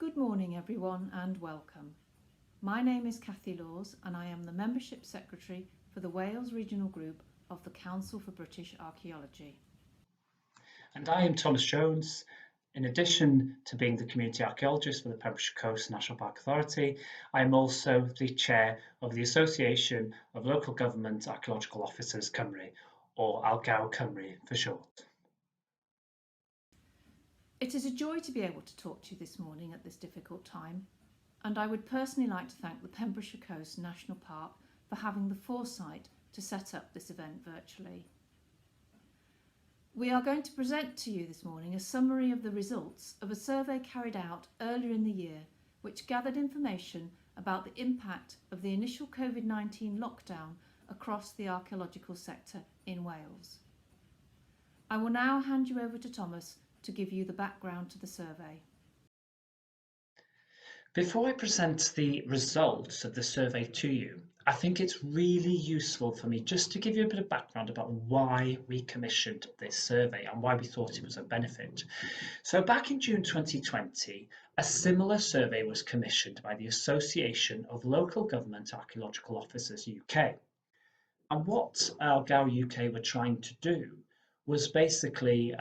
Good morning everyone and welcome. My name is Cathy Laws and I am the Membership Secretary for the Wales Regional Group of the Council for British Archaeology. And I am Thomas Jones. In addition to being the Community Archaeologist for the Pembrokeshire Coast National Park Authority, I am also the Chair of the Association of Local Government Archaeological Officers Cymru, or ALGAO Cymru for short. It is a joy to be able to talk to you this morning at this difficult time, and I would personally like to thank the Pembrokeshire Coast National Park for having the foresight to set up this event virtually. We are going to present to you this morning a summary of the results of a survey carried out earlier in the year, which gathered information about the impact of the initial COVID-19 lockdown across the archaeological sector in Wales. I will now hand you over to Tomos to give you the background to the survey. Before I present the results of the survey to you, I think it's really useful for me just to give you a bit of background about why we commissioned this survey and why we thought it was a benefit. So back in June 2020, a similar survey was commissioned by the Association of Local Government Archaeological Officers UK. And what ALGAO UK were trying to do was basically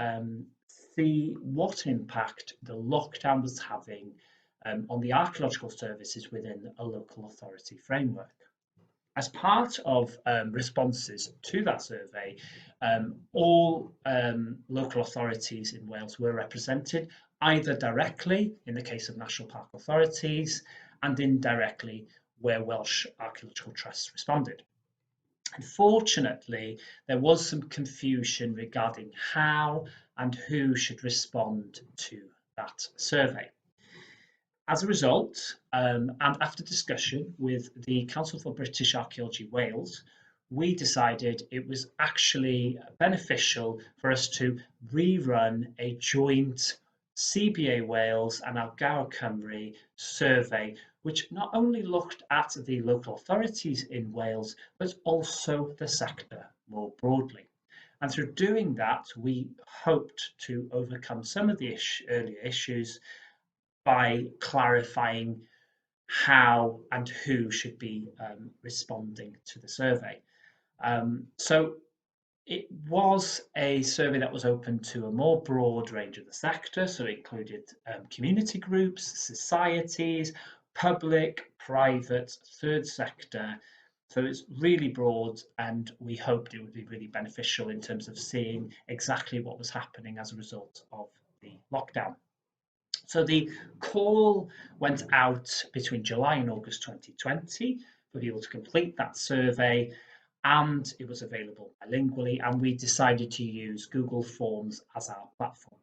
see what impact the lockdown was having on the archaeological services within a local authority framework. As part of responses to that survey, all local authorities in Wales were represented, either directly in the case of national park authorities and indirectly where Welsh archaeological trusts responded. Unfortunately, there was some confusion regarding how and who should respond to that survey. As a result, and after discussion with the Council for British Archaeology Wales, we decided it was actually beneficial for us to rerun a joint CBA Wales and ALGAO Cymru survey, which not only looked at the local authorities in Wales, but also the sector more broadly. And through doing that, we hoped to overcome some of the earlier issues by clarifying how and who should be responding to the survey. So it was a survey that was open to a more broad range of the sector, so it included community groups, societies, public, private, third sector. So it's really broad, and we hoped it would be really beneficial in terms of seeing exactly what was happening as a result of the lockdown. So the call went out between July and August 2020 for people to complete that survey, and it was available bilingually, and we decided to use Google Forms as our platform.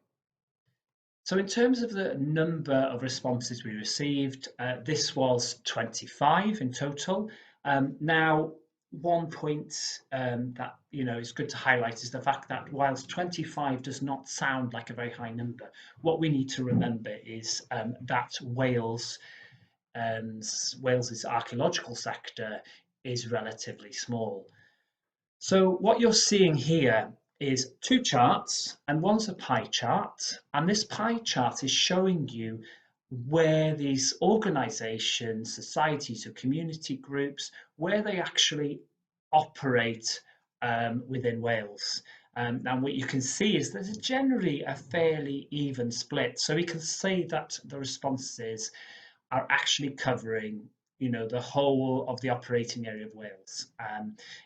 So in terms of the number of responses we received, this was 25 in total. Now, one point that is good to highlight is the fact that whilst 25 does not sound like a very high number, what we need to remember is that Wales's archaeological sector is relatively small. So what you're seeing here is two charts, and one's a pie chart, and this pie chart is showing you where these organisations, societies or community groups, where they actually operate within Wales. And what you can see is there's generally a fairly even split. So we can say that the responses are actually covering the whole of the operating area of Wales.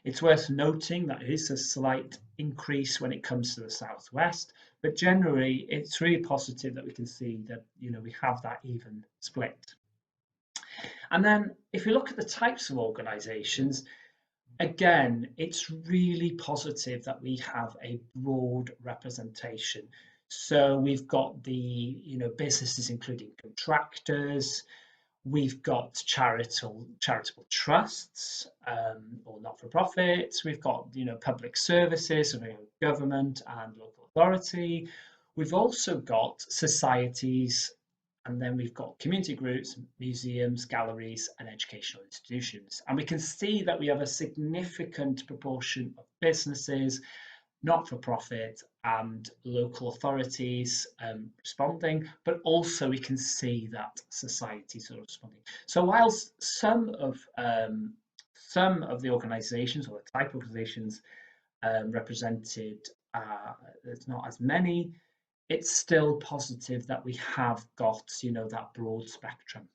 It's worth noting that it is a slight increase when it comes to the southwest, but generally it's really positive that we can see that we have that even split. And then if you look at the types of organisations, again, it's really positive that we have a broad representation. So we've got the businesses including contractors. We've got charitable trusts or not-for-profits. We've got public services, government and local authority. We've also got societies, and then we've got community groups, museums, galleries and educational institutions. And we can see that we have a significant proportion of businesses not-for-profit and local authorities responding, but also we can see that societies are responding. So whilst some of the organisations or the type of organisations represented, there's not as many, it's still positive that we have got, that broad spectrum.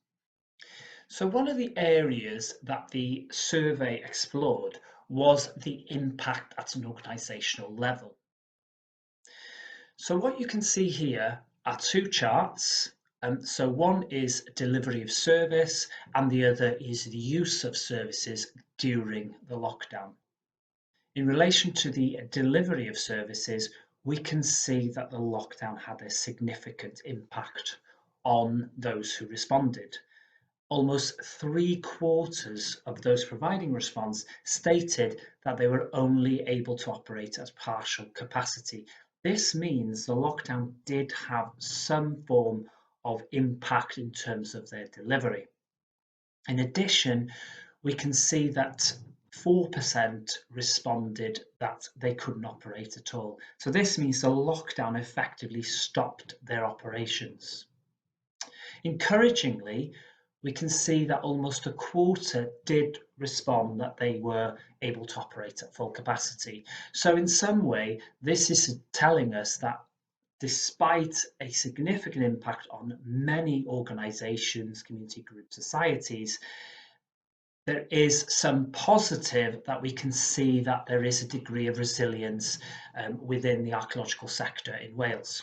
So one of the areas that the survey explored was the impact at an organisational level. So what you can see here are two charts. So one is delivery of service and the other is the use of services during the lockdown. In relation to the delivery of services, we can see that the lockdown had a significant impact on those who responded. Almost 3/4 of those providing response stated that they were only able to operate at partial capacity. This means the lockdown did have some form of impact in terms of their delivery. In addition, we can see that 4% responded that they couldn't operate at all. So this means the lockdown effectively stopped their operations. Encouragingly, we can see that almost 1/4 did respond that they were able to operate at full capacity. So in some way, this is telling us that despite a significant impact on many organisations, community groups, societies, there is some positive that we can see that there is a degree of resilience within the archaeological sector in Wales.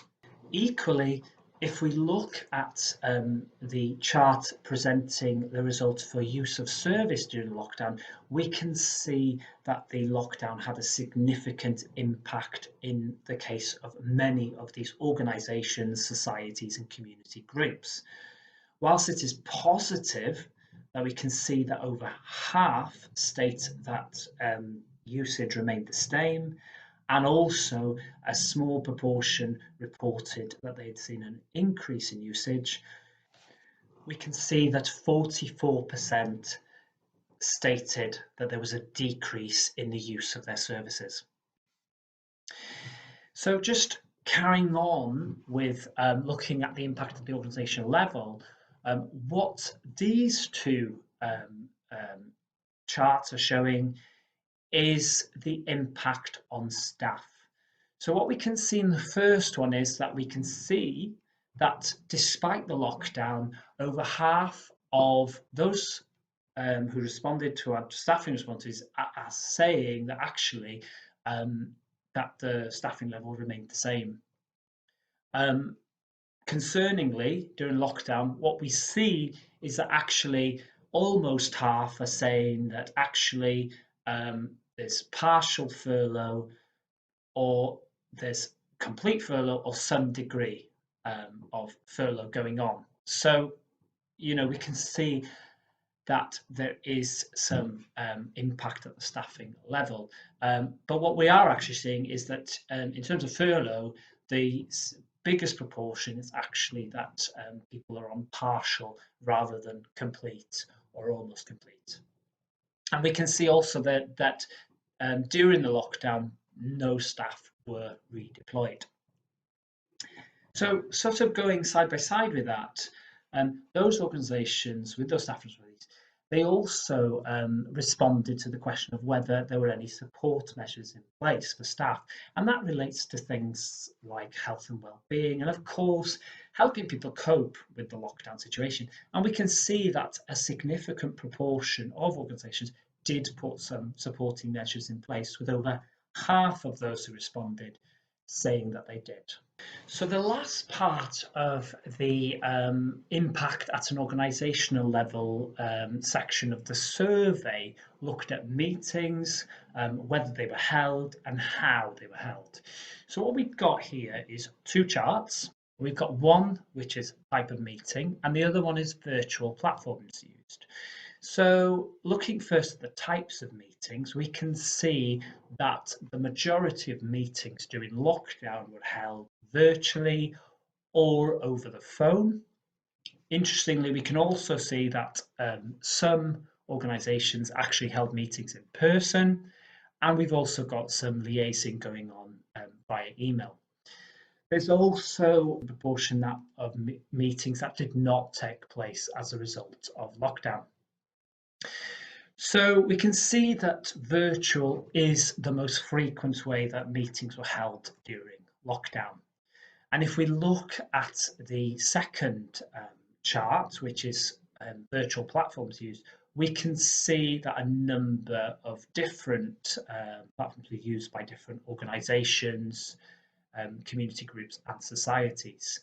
Equally, if we look at the chart presenting the results for use of service during the lockdown, we can see that the lockdown had a significant impact in the case of many of these organisations, societies and community groups. Whilst it is positive that we can see that over half state that usage remained the same, and also a small proportion reported that they had seen an increase in usage, we can see that 44% stated that there was a decrease in the use of their services. So just carrying on with looking at the impact at the organisational level, what these two charts are showing is the impact on staff. So what we can see in the first one is that we can see that despite the lockdown, over half of those who responded to our staffing responses are saying that actually that the staffing level remained the same. Concerningly, during lockdown, what we see is that actually almost half are saying that actually there's partial furlough or there's complete furlough or some degree of furlough going on. So, we can see that there is some impact at the staffing level. But what we are actually seeing is that in terms of furlough, the biggest proportion is actually that people are on partial rather than complete or almost complete. And we can see also that during the lockdown, no staff were redeployed. So sort of going side by side with that, those organisations with those staff responses, they also responded to the question of whether there were any support measures in place for staff. And that relates to things like health and well-being and, of course, helping people cope with the lockdown situation. And we can see that a significant proportion of organisations did put some supporting measures in place, with over half of those who responded saying that they did. So the last part of the impact at an organisational level section of the survey looked at meetings, whether they were held and how they were held. So what we've got here is two charts. We've got one which is type of meeting and the other one is virtual platforms used. So looking first at the types of meetings, we can see that the majority of meetings during lockdown were held virtually or over the phone. Interestingly, we can also see that some organisations actually held meetings in person, And we've also got some liaising going on via email. There's also a proportion of meetings that did not take place as a result of lockdown. So we can see that virtual is the most frequent way that meetings were held during lockdown. And if we look at the second chart, which is virtual platforms used, we can see that a number of different platforms were used by different organisations, community groups and societies.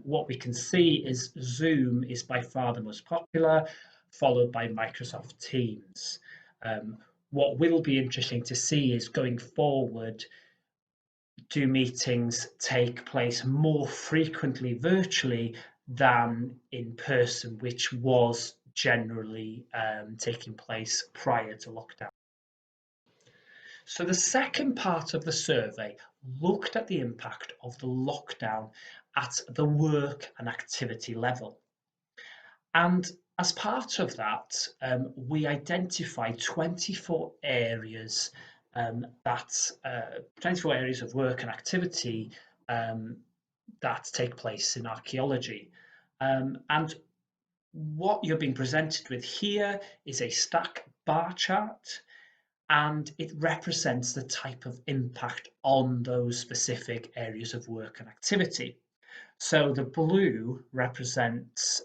What we can see is Zoom is by far the most popular, followed by Microsoft Teams. What will be interesting to see is going forward, do meetings take place more frequently virtually than in person, which was generally taking place prior to lockdown. So the second part of the survey looked at the impact of the lockdown at the work and activity level. And as part of that, we identified 24 areas 24 areas of work and activity that take place in archaeology. And what you're being presented with here is a stack bar chart, and it represents the type of impact on those specific areas of work and activity. So the blue represents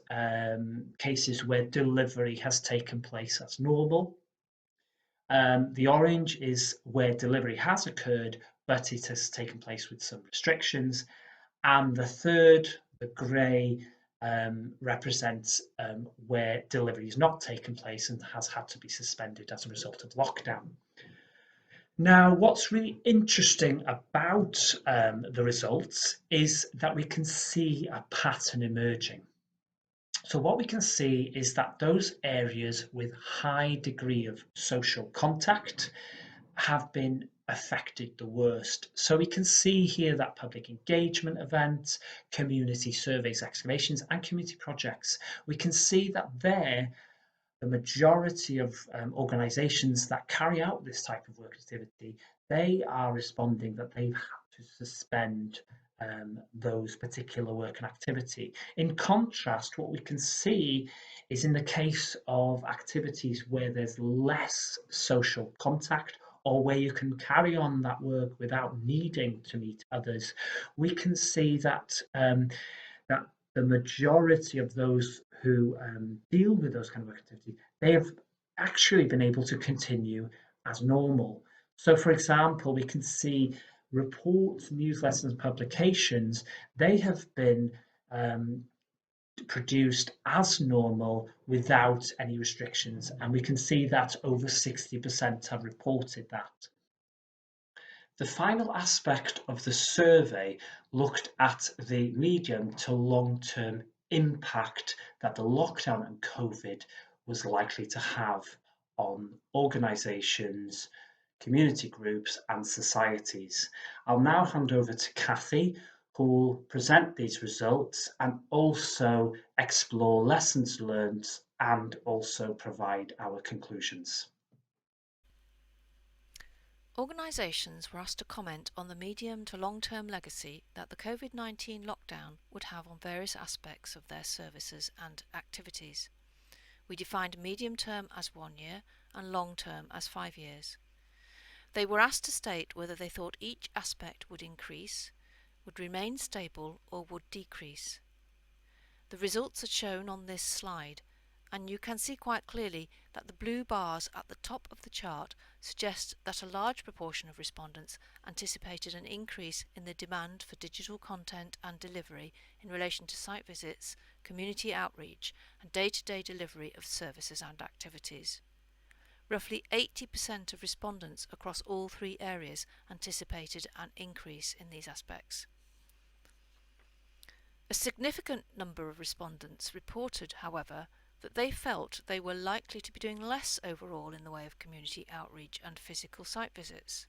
cases where delivery has taken place as normal. The orange is where delivery has occurred, but it has taken place with some restrictions. And the third, the grey, represents where delivery has not taken place and has had to be suspended as a result of lockdown. Now, what's really interesting about the results is that we can see a pattern emerging. So what we can see is that those areas with high degree of social contact have been affected the worst. So we can see here that public engagement events, community surveys, excavations, and community projects, we can see that there, the majority of organisations that carry out this type of work activity, they are responding that they've had to suspend those particular work and activity. In contrast, what we can see is in the case of activities where there's less social contact or where you can carry on that work without needing to meet others, we can see that that the majority of those who deal with those kind of activities, they have actually been able to continue as normal. So, for example, we can see reports, newsletters, and publications, they have been produced as normal without any restrictions. And we can see that over 60% have reported that. The final aspect of the survey looked at the medium to long-term impact that the lockdown and COVID was likely to have on organisations, community groups and societies. I'll now hand over to Kathy, who will present these results and also explore lessons learned and also provide our conclusions. Organisations were asked to comment on the medium to long-term legacy that the COVID-19 lockdown would have on various aspects of their services and activities. We defined medium term as 1 year and long term as 5 years. They were asked to state whether they thought each aspect would increase, would remain stable or would decrease. The results are shown on this slide, and you can see quite clearly that the blue bars at the top of the chart suggest that a large proportion of respondents anticipated an increase in the demand for digital content and delivery in relation to site visits, community outreach and day-to-day delivery of services and activities. Roughly 80% of respondents across all 3 areas anticipated an increase in these aspects. A significant number of respondents reported, however, that they felt they were likely to be doing less overall in the way of community outreach and physical site visits.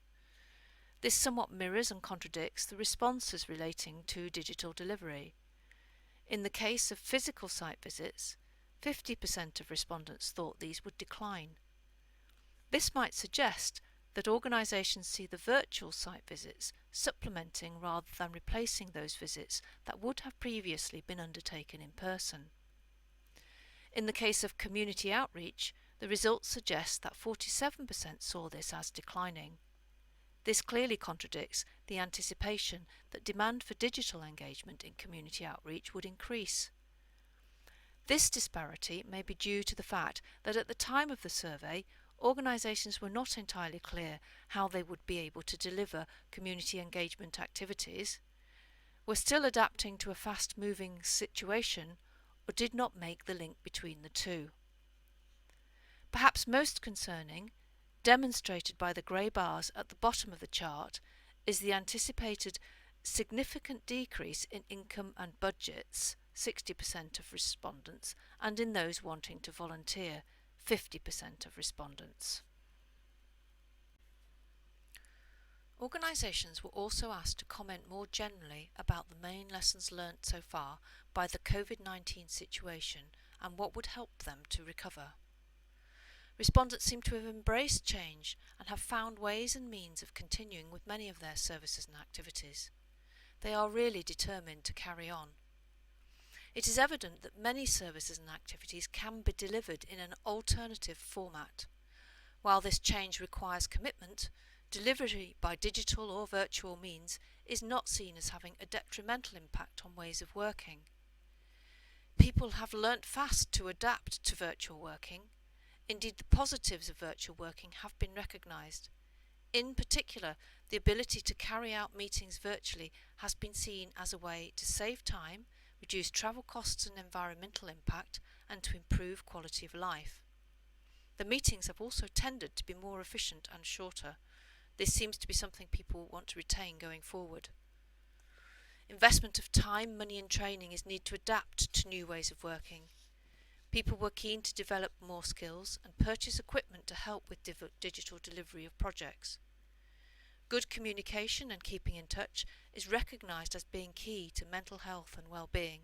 This somewhat mirrors and contradicts the responses relating to digital delivery. In the case of physical site visits, 50% of respondents thought these would decline. This might suggest that organisations see the virtual site visits supplementing rather than replacing those visits that would have previously been undertaken in person. In the case of community outreach, the results suggest that 47% saw this as declining. This clearly contradicts the anticipation that demand for digital engagement in community outreach would increase. This disparity may be due to the fact that at the time of the survey, organisations were not entirely clear how they would be able to deliver community engagement activities, were still adapting to a fast-moving situation, or did not make the link between the two. Perhaps most concerning, demonstrated by the grey bars at the bottom of the chart, is the anticipated significant decrease in income and budgets, 60% of respondents, and in those wanting to volunteer, 50% of respondents. Organisations were also asked to comment more generally about the main lessons learnt so far by the COVID-19 situation and what would help them to recover. Respondents seem to have embraced change and have found ways and means of continuing with many of their services and activities. They are really determined to carry on. It is evident that many services and activities can be delivered in an alternative format. While this change requires commitment, delivery by digital or virtual means is not seen as having a detrimental impact on ways of working. People have learnt fast to adapt to virtual working. Indeed, the positives of virtual working have been recognised. In particular, the ability to carry out meetings virtually has been seen as a way to save time, reduce travel costs and environmental impact, and to improve quality of life. The meetings have also tended to be more efficient and shorter. This seems to be something people want to retain going forward. Investment of time, money and training is needed to adapt to new ways of working. People were keen to develop more skills and purchase equipment to help with digital delivery of projects. Good communication and keeping in touch is recognised as being key to mental health and well-being.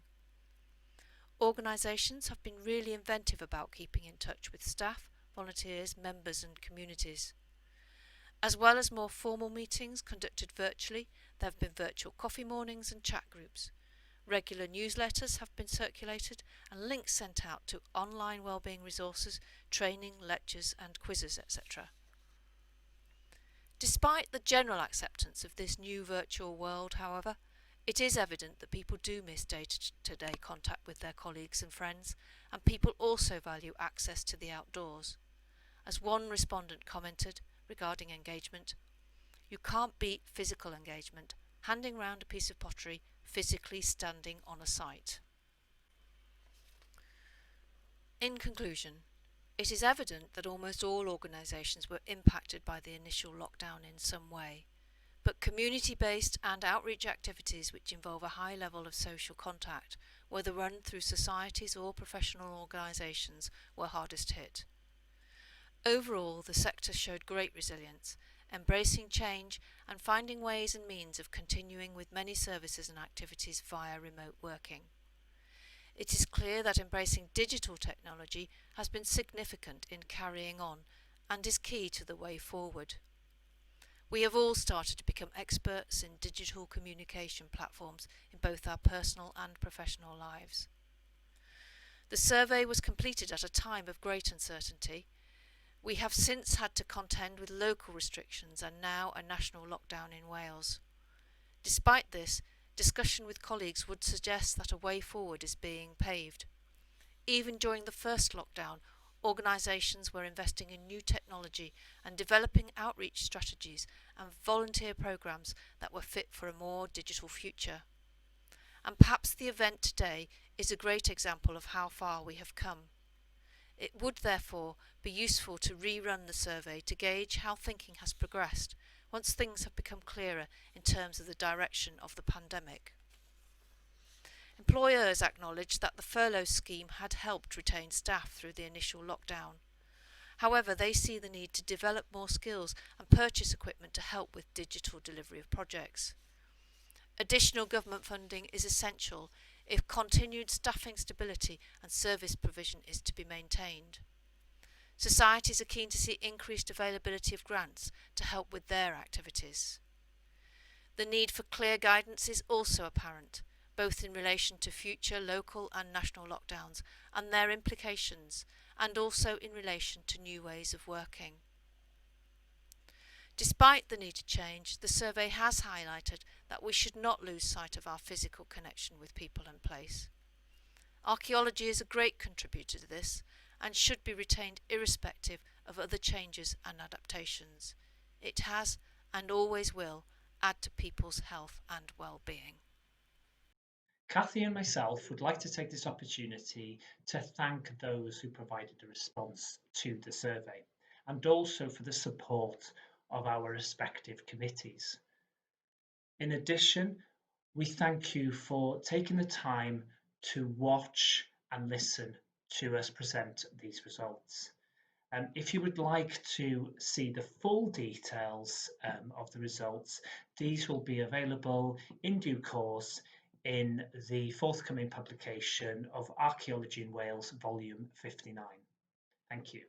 Organisations have been really inventive about keeping in touch with staff, volunteers, members and communities. As well as more formal meetings conducted virtually, there have been virtual coffee mornings and chat groups. Regular newsletters have been circulated and links sent out to online wellbeing resources, training, lectures and quizzes, etc. Despite the general acceptance of this new virtual world, however, it is evident that people do miss day-to-day contact with their colleagues and friends, and people also value access to the outdoors. As one respondent commented regarding engagement, "You can't beat physical engagement, handing round a piece of pottery, physically standing on a site." In conclusion, it is evident that almost all organisations were impacted by the initial lockdown in some way, but community-based and outreach activities which involve a high level of social contact, whether run through societies or professional organisations, were hardest hit. Overall, the sector showed great resilience, embracing change and finding ways and means of continuing with many services and activities via remote working. It is clear that embracing digital technology has been significant in carrying on and is key to the way forward. We have all started to become experts in digital communication platforms in both our personal and professional lives. The survey was completed at a time of great uncertainty. We have since had to contend with local restrictions and now a national lockdown in Wales. Despite this, discussion with colleagues would suggest that a way forward is being paved. Even during the first lockdown, organisations were investing in new technology and developing outreach strategies and volunteer programmes that were fit for a more digital future. And perhaps the event today is a great example of how far we have come. It would therefore be useful to rerun the survey to gauge how thinking has progressed once things have become clearer in terms of the direction of the pandemic. Employers acknowledged that the furlough scheme had helped retain staff through the initial lockdown. However, they see the need to develop more skills and purchase equipment to help with digital delivery of projects. Additional government funding is essential if continued staffing stability and service provision is to be maintained. Societies are keen to see increased availability of grants to help with their activities. The need for clear guidance is also apparent, both in relation to future local and national lockdowns and their implications, and also in relation to new ways of working. Despite the need to change, the survey has highlighted that we should not lose sight of our physical connection with people and place. Archaeology is a great contributor to this and should be retained irrespective of other changes and adaptations. It has and always will add to people's health and well-being. Cathy and myself would like to take this opportunity to thank those who provided a response to the survey, and also for the support of our respective committees. In addition, we thank you for taking the time to watch and listen to us present these results. If you would like to see the full details of the results, these will be available in due course in the forthcoming publication of Archaeology in Wales, Volume 59. Thank you.